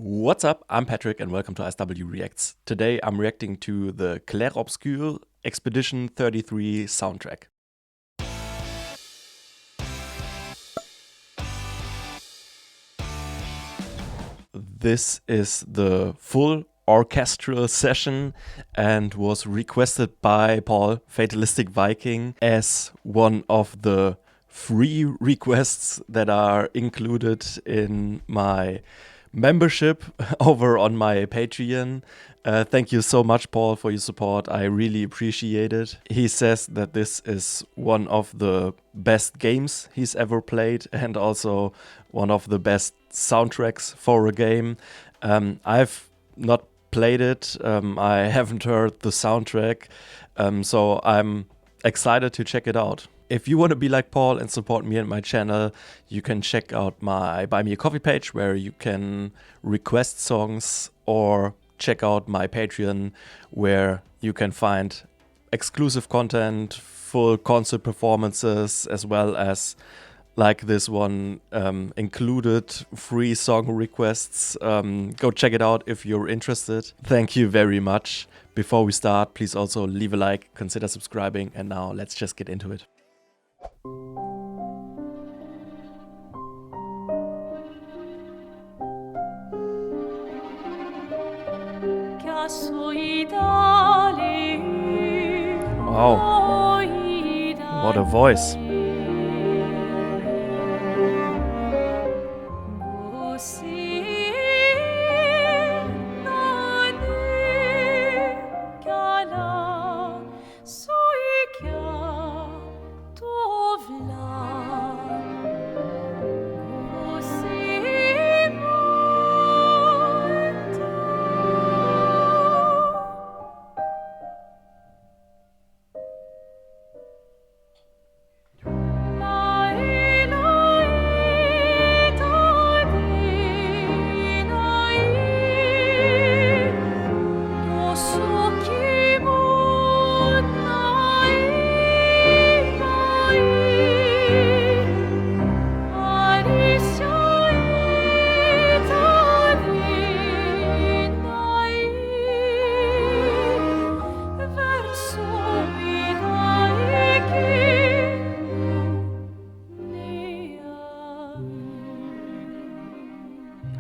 What's up? I'm Patrick and welcome to SW Reacts. Today I'm reacting to the Clair Obscur Expedition 33 soundtrack. This is the full orchestral session and was requested by Paul, Fatalistic Viking, as one of the free requests that are included in my membership over on my Patreon. Thank you so much, Paul, for your support. I really appreciate it. He says that this is one of the best games he's ever played and also one of the best soundtracks for a game. I've not played it. I haven't heard the soundtrack, so I'm excited to check it out. If you want to be like Paul and support me and my channel, you can check out my Buy Me a Coffee page where you can request songs, or check out my Patreon where you can find exclusive content, full concert performances, as well as, like this one, included free song requests. Go check it out if you're interested. Thank you very much. Before we start, please also leave a like, consider subscribing, and now let's just get into it. Wow, what a voice.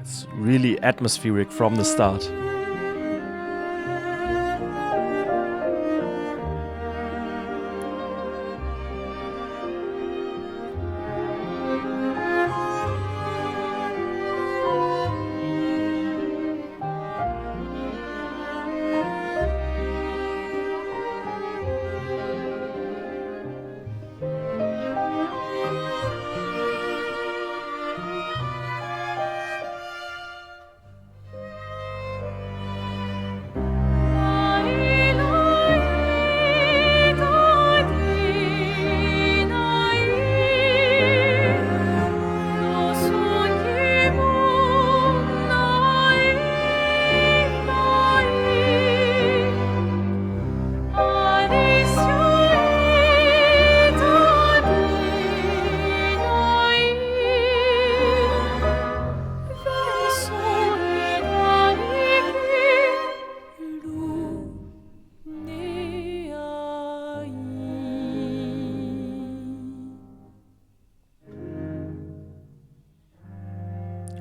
It's really atmospheric from the start.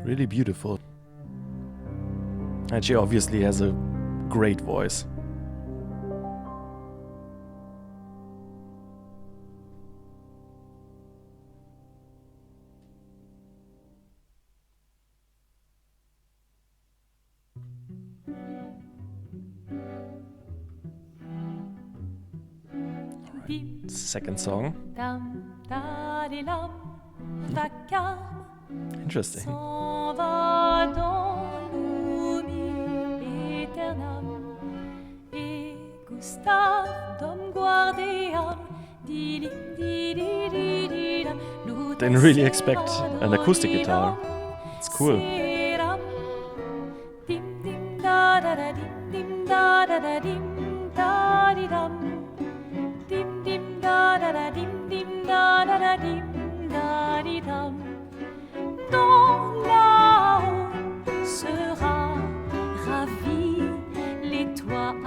Really beautiful. And she obviously has a great voice. Alright, second song. Interesting. Didn't really expect an acoustic guitar. It's cool. Dans là-haut sera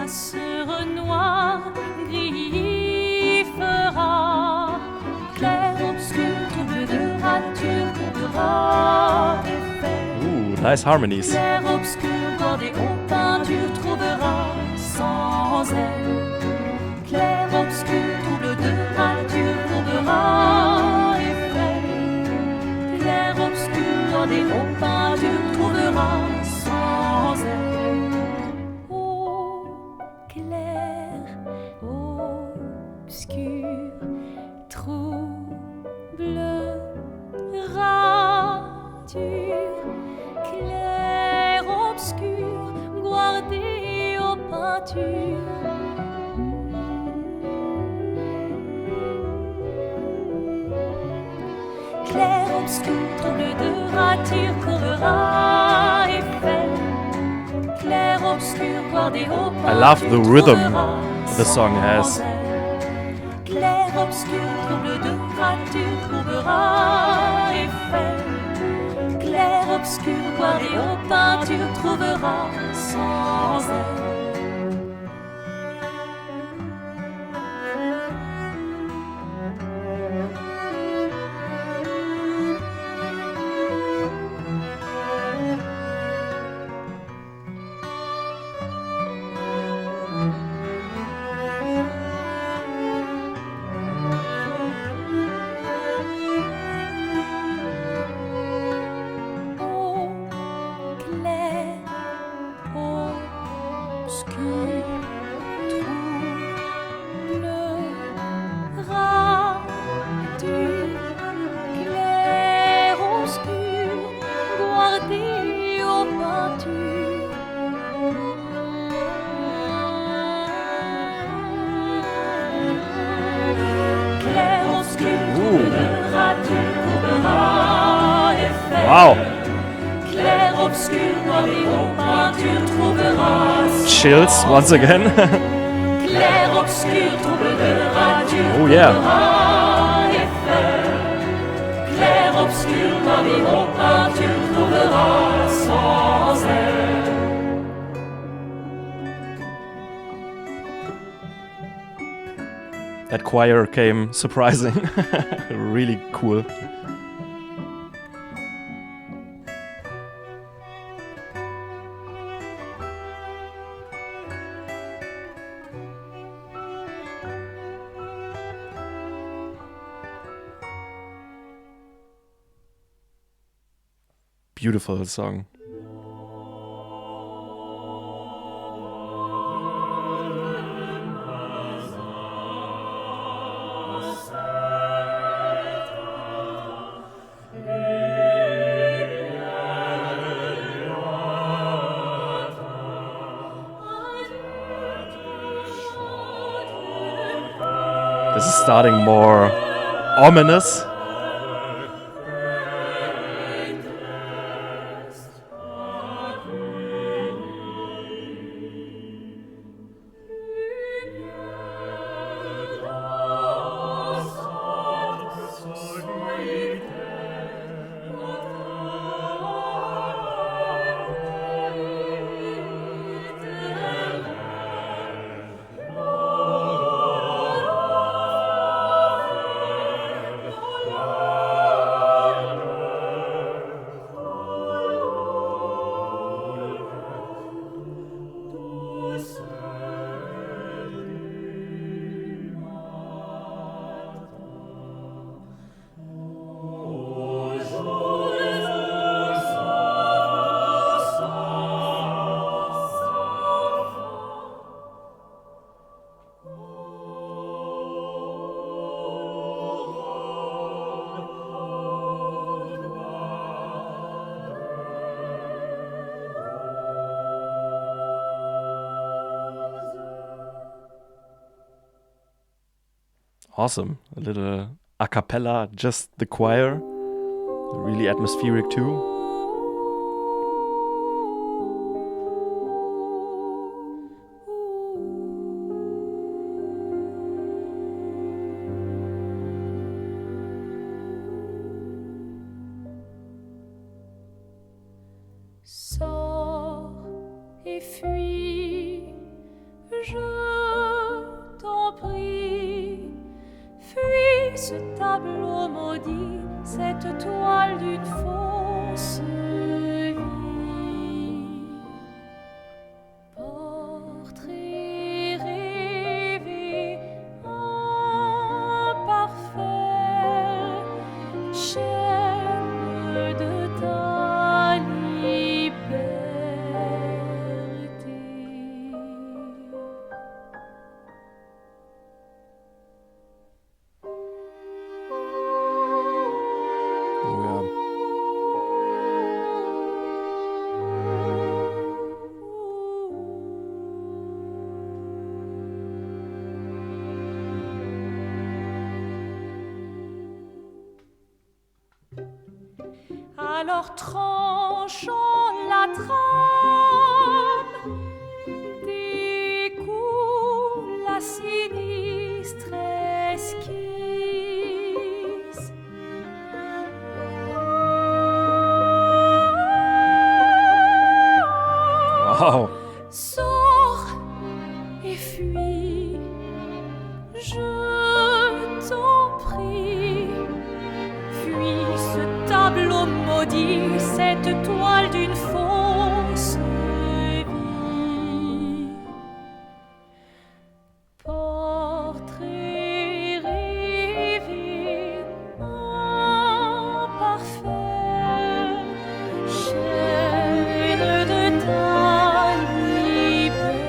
à ce renoir griffera. Clair, obscur, trouble de rature, trouvera effet. Ooh, nice harmonies. Clair, obscur, bordé aux peintures, trouvera sans elle. Clair, obscur, trouble de rature, trouvera effet. Clair, obscur, bordé aux peintures, trouvera sans elle. Oh, clair, obscur, trouble, rature, clair, obscur, guardé aux peintures. Clair, obscur, trouble de rature, courera effet. Clair, obscur, guardé aux peintures. I love the rhythm the song has. Clair, obscur, trouble de rature, trouvera effet. Clair, obscur, guardé aux peintures, trouvera sans elle. Wow. Clair, obscur, bordé aux peintures, trouvera Chills once again. Clair, obscur, trouble de rature, Oh yeah. trouvera effet. Clair, obscur, bordé aux peintures, trouvera sans elle. That choir came surprising. Really cool. Beautiful song. This is starting more ominous. Awesome. A little a cappella, just the choir. Really atmospheric too. Sors et fuis, ce tableau maudit, cette toile d'une fausse vie. Portrait rêvé, imparfait, chaîne de ta liberté. Ja. Alors tranchons la trame, découle la sinistre esquisse. Wow. Sors et fuis, je t'en prie. Fuis ce tableau maudit, cette toile d'une fausse vie. Portrait rêvé, imparfait, chaîne de ta liberté.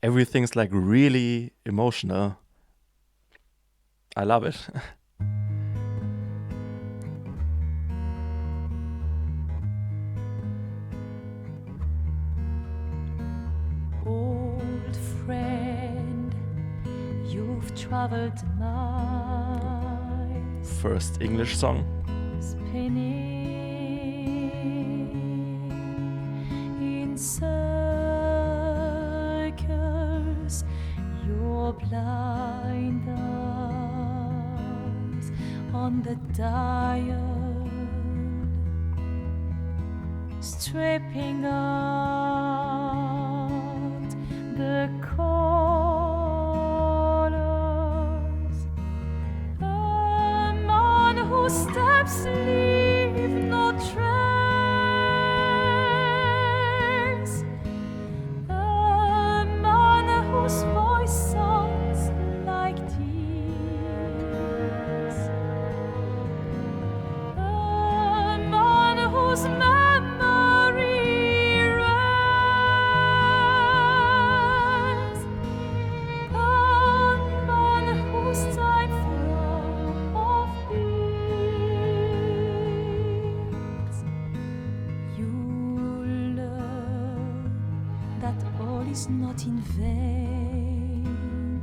Everything's like really emotional. I love it. Old friend, you've traveled miles, First English song. spinning in circles, your blind eyes on the dial, stripping out the colors. A man whose steps leave no trace. A man whose voice sounds like tears. A man whose memory rests. A man whose time flow of beats. You learn that all is not in vain.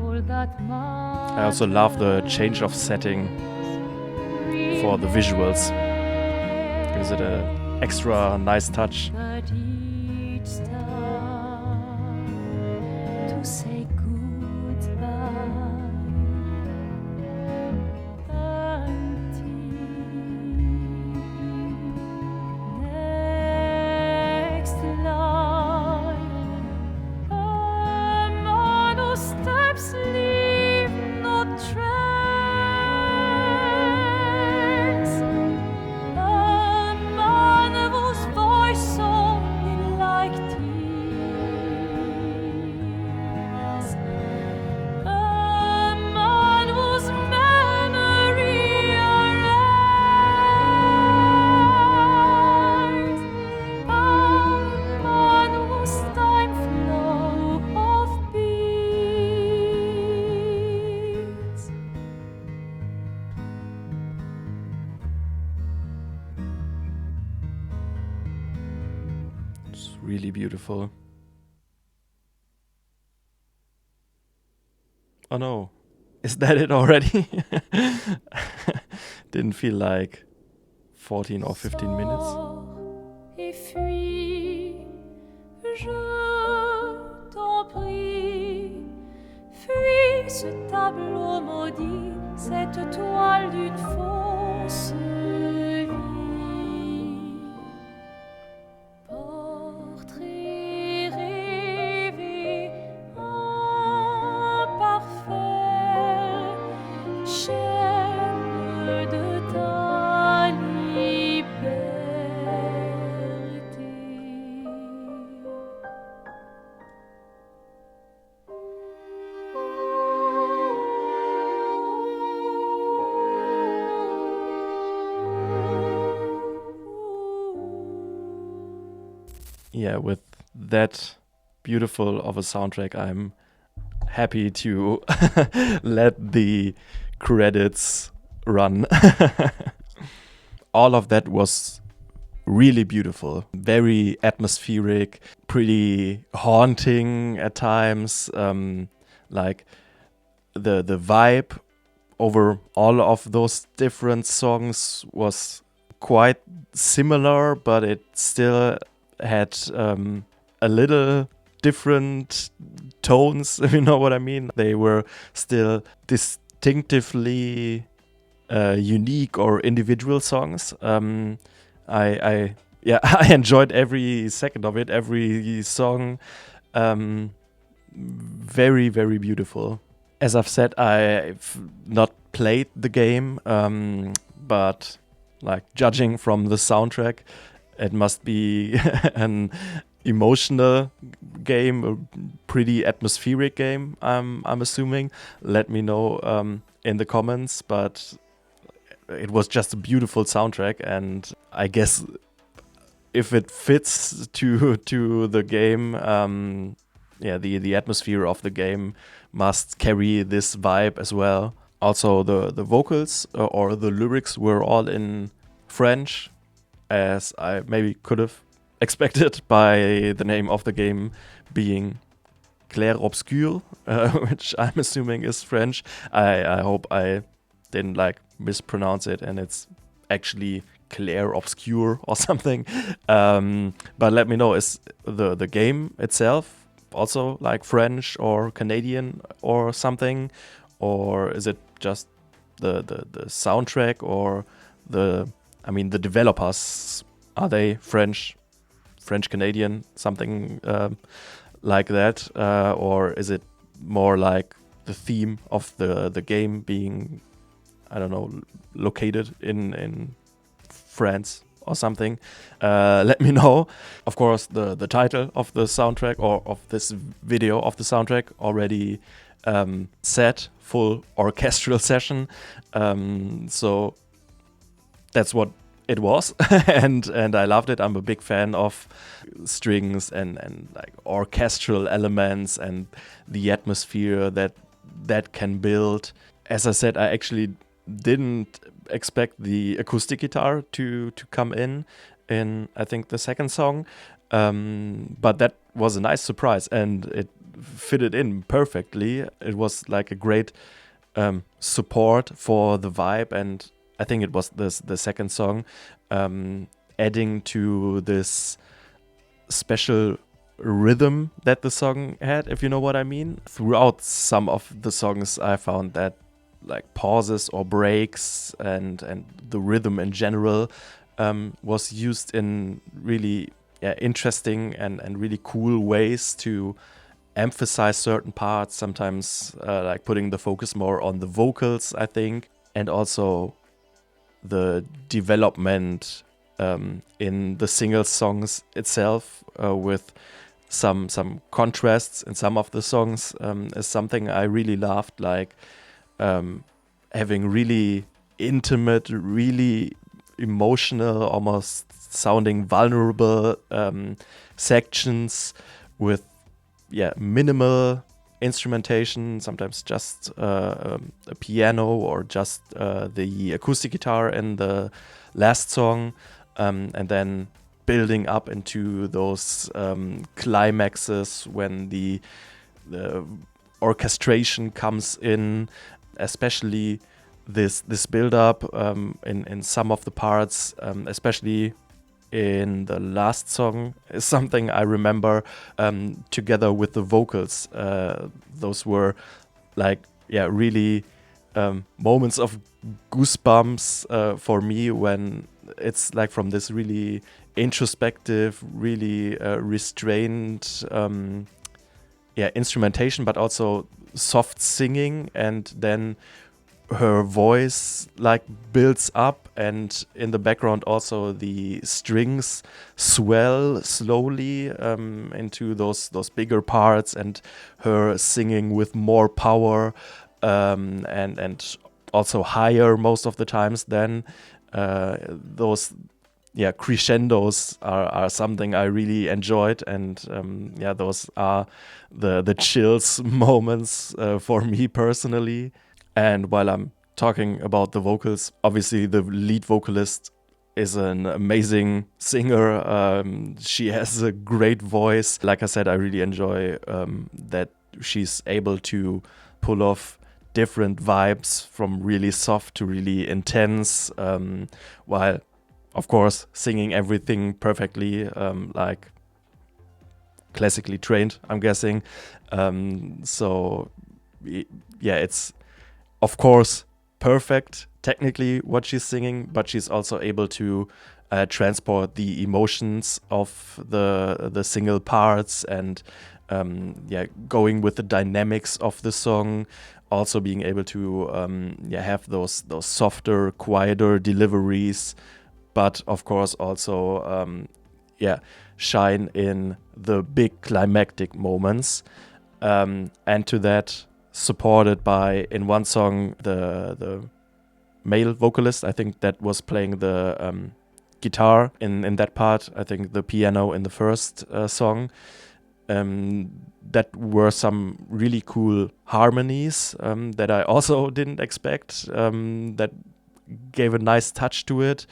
All that I also love the change of setting for the visuals. Gives it an extra nice touch. But each time to say goodbye until next line. A man whose steps leave no trace. A man whose voice only like tears. A man whose memory erased. A man whose time flow of beats. It's really beautiful. Oh no. Is that it already? Didn't feel like 14 or 15 minutes. Et fuis, je t'en prie, fuis ce tableau maudit, cette toile d'une fausse vie. Portrait rêvé, imparfait, chaîne de ta liberté. Yeah, with that beautiful of a soundtrack, I'm happy to let the credits run. All of that was really beautiful, very atmospheric, pretty haunting at times. Like the vibe over all of those different songs was quite similar, but it still had a little different tones, if you know what I mean. They were still distinctively unique or individual songs. I enjoyed every second of it, every song. Very, very beautiful. As I've said, I've not played the game, but like judging from the soundtrack, it must be an emotional game, a pretty atmospheric game, I'm assuming. Let me know in the comments, but it was just a beautiful soundtrack, and I guess if it fits to the game, the atmosphere of the game must carry this vibe as well. Also, the vocals or the lyrics were all in French, as I maybe could have expected by the name of the game being Clair Obscur, which I'm assuming is French. I hope I didn't mispronounce it and it's actually Clair Obscur or something. But let me know, is the game itself also French or Canadian or something? Or is it just the soundtrack or the developers, are they French Canadian, something like that, or is it more like the theme of the game being, I don't know, located in France or something? Let me know. Of course, the title of the soundtrack or of this video of the soundtrack already said full orchestral session, so that's what it was. and I loved it. I'm a big fan of strings and orchestral elements and the atmosphere that can build. As I said, I actually didn't expect the acoustic guitar to come in I think the second song, but that was a nice surprise and it fitted in perfectly. It was like a great support for the vibe, and I think it was the second song, adding to this special rhythm that the song had, if you know what I mean. Throughout some of the songs, I found that pauses or breaks and the rhythm in general was used in really interesting and really cool ways to emphasize certain parts, sometimes putting the focus more on the vocals, I think, and also the development in the single songs itself, with some contrasts in some of the songs, is something I really loved, having really intimate, really emotional, almost sounding vulnerable sections with minimal instrumentation, sometimes just a piano or just the acoustic guitar in the last song, and then building up into those climaxes when the orchestration comes in, especially this build up in some of the parts, especially in the last song, is something I remember, together with the vocals. Those were like, yeah, really moments of goosebumps for me, when it's like from this really introspective, really restrained instrumentation, but also soft singing, and then her voice like builds up, and in the background also the strings swell slowly into those bigger parts, and her singing with more power, and also higher most of the times. Then those crescendos are something I really enjoyed, and those are the chills moments for me personally. And while I'm talking about the vocals, obviously the lead vocalist is an amazing singer. She has a great voice. Like I said, I really enjoy that she's able to pull off different vibes, from really soft to really intense, while of course singing everything perfectly, like classically trained, I'm guessing. It's of course perfect technically what she's singing, but she's also able to transport the emotions of the single parts, and going with the dynamics of the song, also being able to have those softer, quieter deliveries, but of course also shine in the big climactic moments, and to that supported by, in one song, the male vocalist, I think, that was playing the guitar in that part, I think the piano in the first song. That were some really cool harmonies that I also didn't expect, that gave a nice touch to it.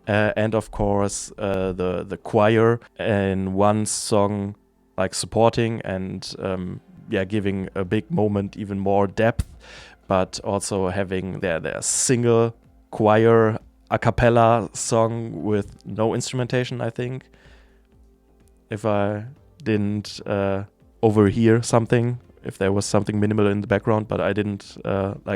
And of course the choir in one song, like supporting and giving a big moment even more depth, but also having their single choir a cappella song with no instrumentation, I think, if I didn't overhear something, if there was something minimal in the background, but I didn't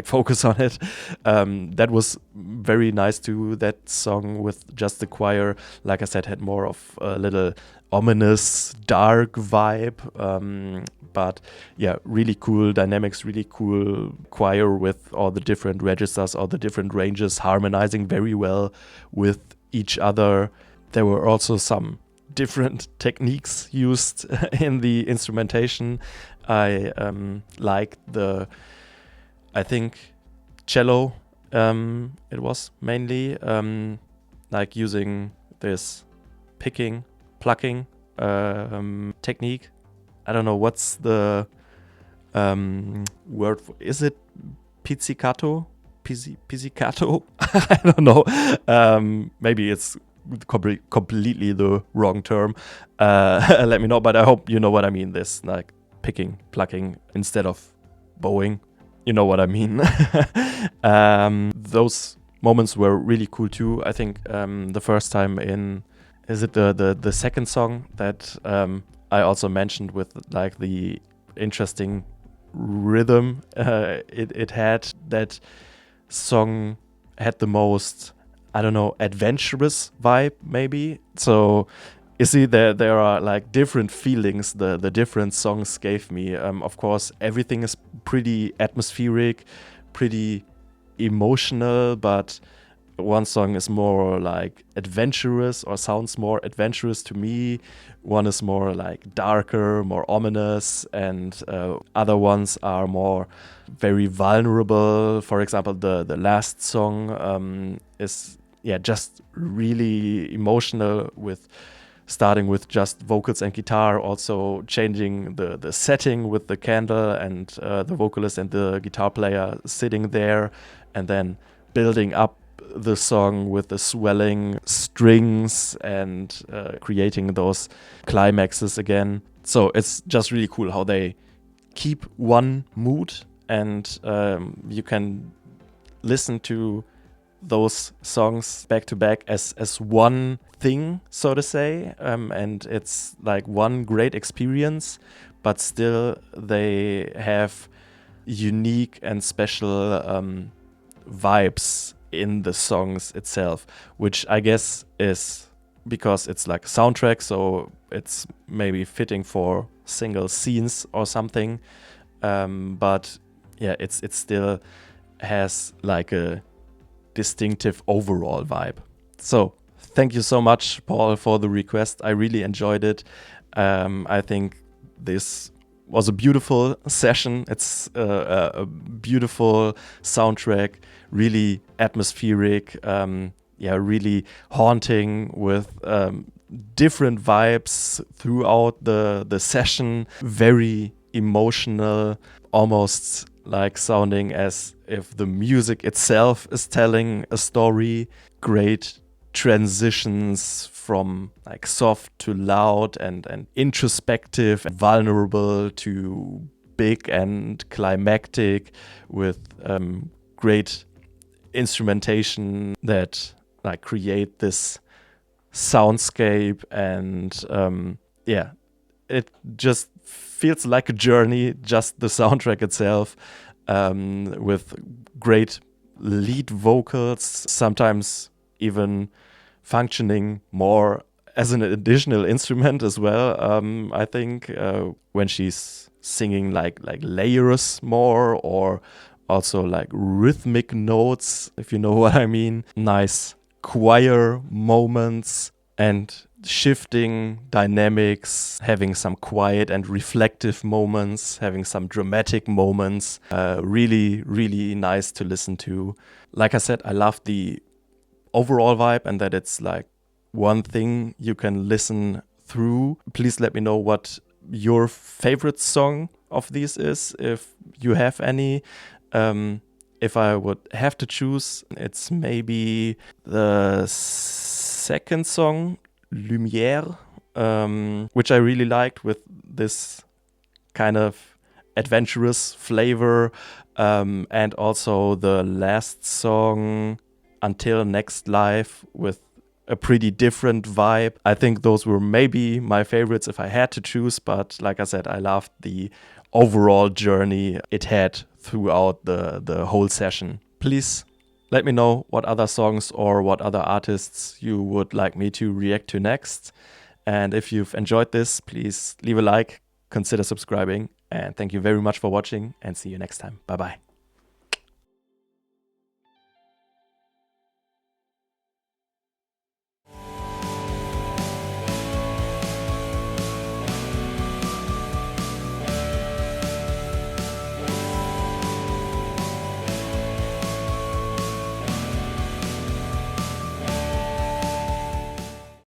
focus on it. That was very nice too. That song with just the choir, like I said, had more of a little ominous, dark vibe. But yeah, really cool dynamics, really cool choir with all the different registers, all the different ranges harmonizing very well with each other. There were also some different techniques used in the instrumentation. I like I think cello, it was mainly like using this picking, plucking technique. I don't know what's the word for, is it pizzicato? Pizzicato? I don't know. Maybe it's completely the wrong term. Let me know, but I hope you know what I mean. This like picking, plucking instead of bowing. You know what I mean. Those moments were really cool too. I think the first time is it the second song that I also mentioned, with like the interesting rhythm it had. That song had the most, I don't know, adventurous vibe maybe. So you see, there are like different feelings the different songs gave me. Of course, everything is pretty atmospheric, pretty emotional, but one song is more like adventurous, or sounds more adventurous to me. One is more like darker, more ominous, and other ones are more very vulnerable. For example, the last song is just really emotional, with starting with just vocals and guitar, also changing the setting with the candle and the vocalist and the guitar player sitting there, and then building up the song with the swelling strings and creating those climaxes again. So it's just really cool how they keep one mood, and you can listen to those songs back to back as one thing, so to say, and it's like one great experience, but still they have unique and special vibes in the songs itself, which I guess is because it's like a soundtrack, so it's maybe fitting for single scenes or something, but yeah, it still has like a distinctive overall vibe. So thank you so much, Paul, for the request. I really enjoyed it. I think this was a beautiful session. It's a beautiful soundtrack, really atmospheric, really haunting with different vibes throughout the session, very emotional, almost like sounding as if the music itself is telling a story. Great transitions from like soft to loud and introspective and vulnerable to big and climactic, with great instrumentation that like create this soundscape, and it just feels like a journey, just the soundtrack itself, with great lead vocals, sometimes even functioning more as an additional instrument as well. I think when she's singing like layers more, or also like rhythmic notes, if you know what I mean. Nice choir moments and shifting dynamics, having some quiet and reflective moments, having some dramatic moments. Really, really nice to listen to. Like I said, I love the overall vibe and that it's like one thing you can listen through. Please let me know what your favorite song of these is, if you have any. If I would have to choose, it's maybe the second song, Lumière, which I really liked, with this kind of adventurous flavor, and also the last song, Until Next Life, with a pretty different vibe. I think those were maybe my favorites if I had to choose, but like I said, I loved the overall journey it had throughout the whole session. Please let me know what other songs or what other artists you would like me to react to next. And if you've enjoyed this, please leave a like, consider subscribing, and thank you very much for watching, and see you next time. Bye bye.